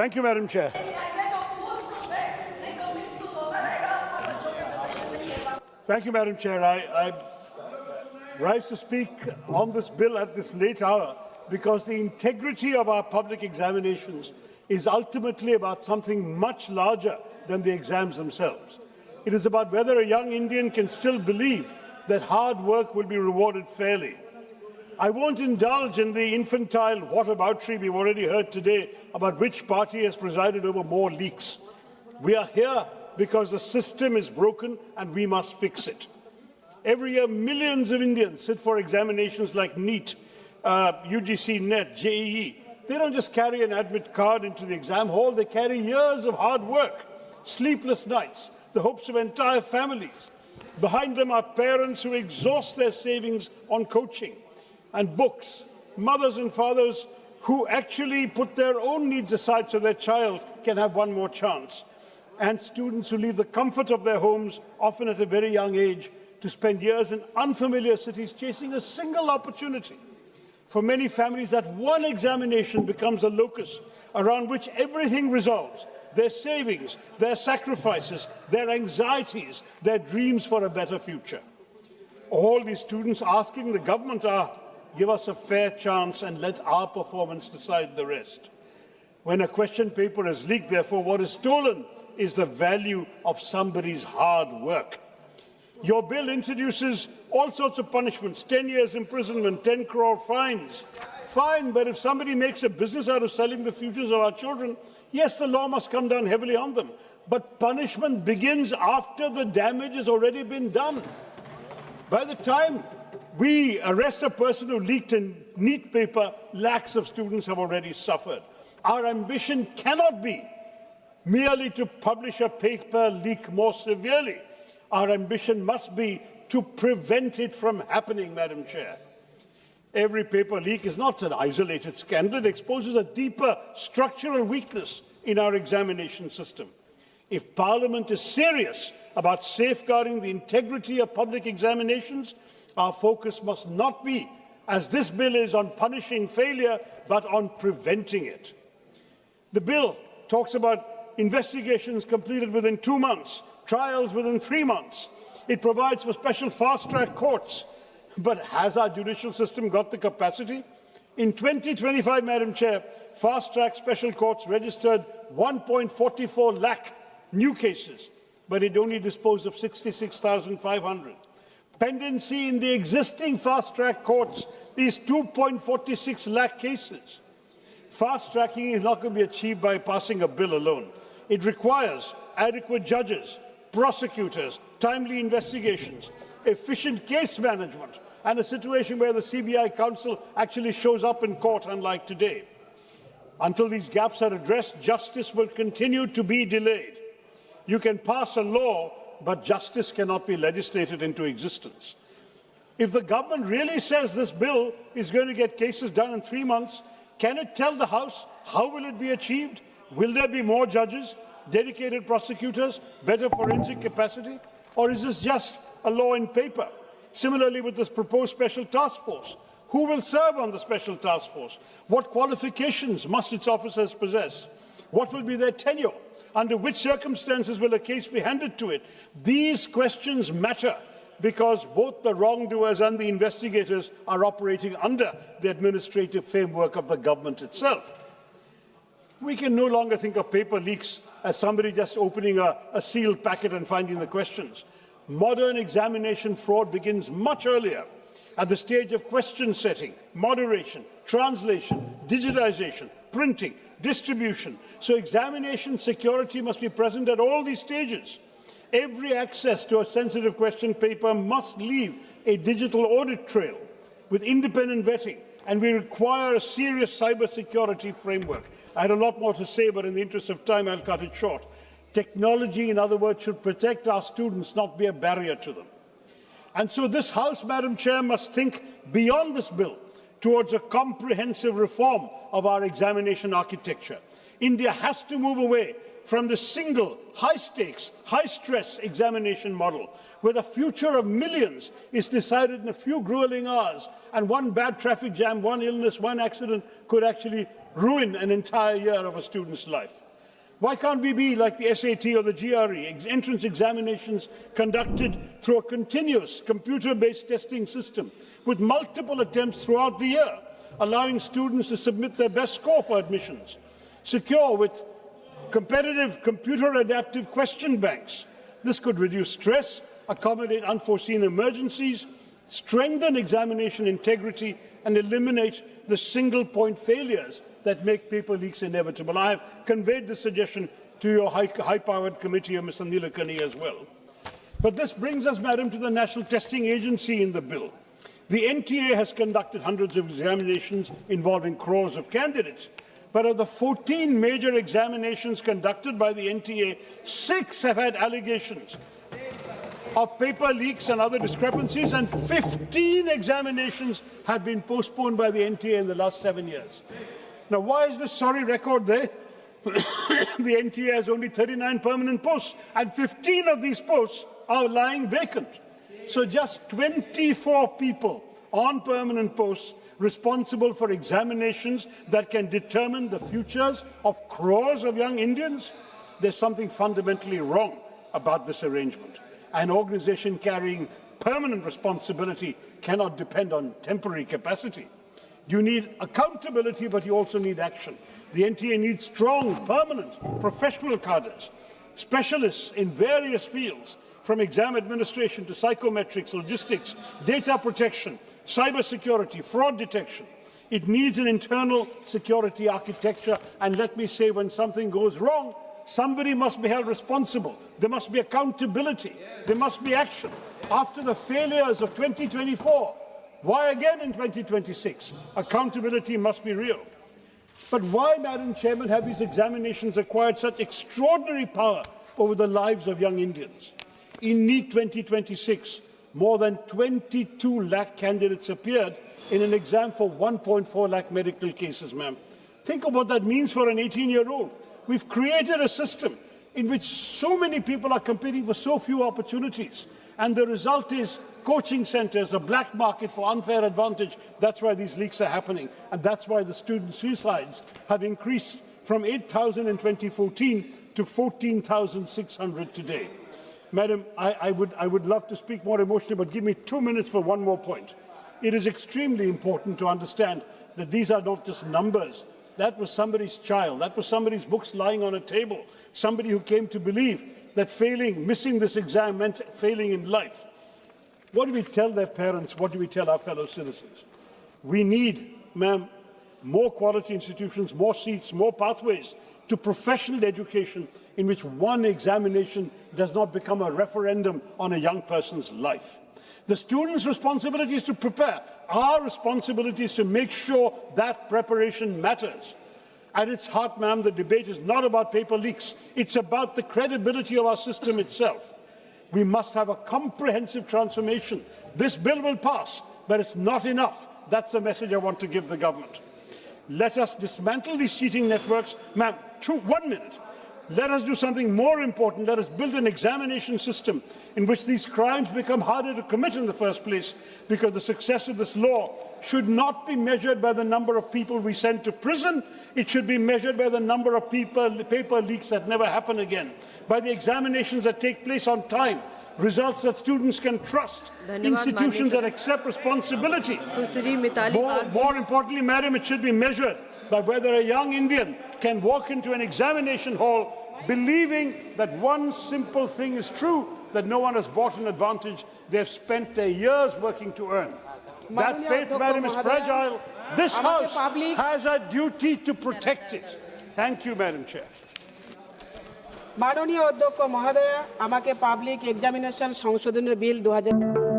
Thank you, Madam Chair. Thank you, Madam Chair. I rise to speak on this bill at this late hour because the integrity of our public examinations is ultimately about something much larger than the exams themselves. It is about whether a young Indian can still believe that hard work will be rewarded fairly. I won't indulge in the infantile whataboutery we've already heard today about which party has presided over more leaks. We are here because the system is broken and we must fix it. Every year, millions of Indians sit for examinations like NEET, UGC, NET, JEE. They don't just carry an admit card into the exam hall, they carry years of hard work, sleepless nights, the hopes of entire families. Behind them are parents who exhaust their savings on coaching and books, mothers and fathers who actually put their own needs aside so their child can have one more chance, and students who leave the comfort of their homes, often at a very young age, to spend years in unfamiliar cities chasing a single opportunity. For many families, that one examination becomes a locus around which everything resolves: their savings, their sacrifices, their anxieties, their dreams for a better future. All these students asking the government are, give us a fair chance and let our performance decide the rest. When a question paper is leaked, therefore, what is stolen is the value of somebody's hard work. Your bill introduces all sorts of punishments, 10 years imprisonment, 10 crore fines. Fine, but if somebody makes a business out of selling the futures of our children, yes, the law must come down heavily on them. But punishment begins after the damage has already been done. By the time we arrest a person who leaked a NEET paper, lakhs of students have already suffered. Our ambition cannot be merely to publish a paper leak more severely. Our ambition must be to prevent it from happening, Madam Chair. Every paper leak is not an isolated scandal. It exposes a deeper structural weakness in our examination system. If Parliament is serious about safeguarding the integrity of public examinations, our focus must not be, as this bill is, on punishing failure, but on preventing it. The bill talks about investigations completed within 2 months, trials within 3 months. It provides for special fast-track courts. But has our judicial system got the capacity? In 2025, Madam Chair, fast-track special courts registered 1.44 lakh new cases, but it only disposed of 66,500. Pendency in the existing fast-track courts is 2.46 lakh cases. Fast-tracking is not going to be achieved by passing a bill alone. It requires adequate judges, prosecutors, timely investigations, efficient case management, and a situation where the CBI counsel actually shows up in court, unlike today. Until these gaps are addressed, justice will continue to be delayed. You can pass a law, but justice cannot be legislated into existence. If the government really says this bill is going to get cases done in 3 months, can it tell the House how will it be achieved? Will there be more judges, dedicated prosecutors, better forensic capacity? Or is this just a law in paper? Similarly, with this proposed special task force, who will serve on the special task force? What qualifications must its officers possess? What will be their tenure? Under which circumstances will a case be handed to it? These questions matter because both the wrongdoers and the investigators are operating under the administrative framework of the government itself. We can no longer think of paper leaks as somebody just opening a sealed packet and finding the questions. Modern examination fraud begins much earlier, at the stage of question setting, moderation, translation, digitization, printing, distribution. So examination security must be present at all these stages. Every access to a sensitive question paper must leave a digital audit trail with independent vetting, and we require a serious cybersecurity framework. I had a lot more to say, but in the interest of time, I'll cut it short. Technology, in other words, should protect our students, not be a barrier to them. And so this House, Madam Chair, must think beyond this bill towards a comprehensive reform of our examination architecture. India has to move away from the single, high-stakes, high-stress examination model, where the future of millions is decided in a few grueling hours, and one bad traffic jam, one illness, one accident could actually ruin an entire year of a student's life. Why can't we be like the SAT or the GRE, entrance examinations conducted through a continuous computer-based testing system with multiple attempts throughout the year, allowing students to submit their best score for admissions, secure with competitive computer-adaptive question banks. This could reduce stress, accommodate unforeseen emergencies, strengthen examination integrity, and eliminate the single-point failures that make paper leaks inevitable. I have conveyed this suggestion to your high-powered committee of Mr. Nilekani as well. But this brings us, Madam, to the National Testing Agency in the bill. The NTA has conducted hundreds of examinations involving crores of candidates. But of the 14 major examinations conducted by the NTA, 6 have had allegations of paper leaks and other discrepancies, and 15 examinations have been postponed by the NTA in the last 7 years. Now, why is this sorry record there? The NTA has only 39 permanent posts, and 15 of these posts are lying vacant. So just 24 people on permanent posts responsible for examinations that can determine the futures of crores of young Indians? There's something fundamentally wrong about this arrangement. An organization carrying permanent responsibility cannot depend on temporary capacity. You need accountability, but you also need action. The NTA needs strong, permanent, professional cadres, specialists in various fields, from exam administration to psychometrics, logistics, data protection, cybersecurity, fraud detection. It needs an internal security architecture, and let me say, when something goes wrong, somebody must be held responsible. There must be accountability. There must be action. After the failures of 2024, why again in 2026? Accountability must be real. But why, Madam Chairman, have these examinations acquired such extraordinary power over the lives of young Indians? In NEET 2026, more than 22 lakh candidates appeared in an exam for 1.4 lakh medical cases, ma'am. Think of what that means for an 18-year-old. We've created a system in which so many people are competing for so few opportunities. And the result is coaching centers, a black market for unfair advantage. That's why these leaks are happening. And that's why the student suicides have increased from 8,000 in 2014 to 14,600 today. Madam, I would love to speak more emotionally, but give me 2 minutes for one more point. It is extremely important to understand that these are not just numbers. That was somebody's child. That was somebody's books lying on a table. Somebody who came to believe that missing this exam meant failing in life. What do we tell their parents? What do we tell our fellow citizens? We need, ma'am, more quality institutions, more seats, more pathways to professional education in which one examination does not become a referendum on a young person's life. The student's responsibility is to prepare. Our responsibility is to make sure that preparation matters. At its heart, ma'am, the debate is not about paper leaks. It's about the credibility of our system itself. We must have a comprehensive transformation. This bill will pass, but it's not enough. That's the message I want to give the government. Let us dismantle these cheating networks. Ma'am, 1 minute. Let us do something more important. Let us build an examination system in which these crimes become harder to commit in the first place, because the success of this law should not be measured by the number of people we send to prison. It should be measured by the number of paper leaks that never happen again, by the examinations that take place on time, results that students can trust, institutions that accept responsibility. More importantly, madam, it should be measured by whether a young Indian can walk into an examination hall believing that one simple thing is true, that no one has bought an advantage they've spent their years working to earn. That faith, madam, is fragile. This House has a duty to protect it. Thank you, Madam Chair. माननीय अध्यक्ष महोदय, आमाके public examination संशोधन bill 2000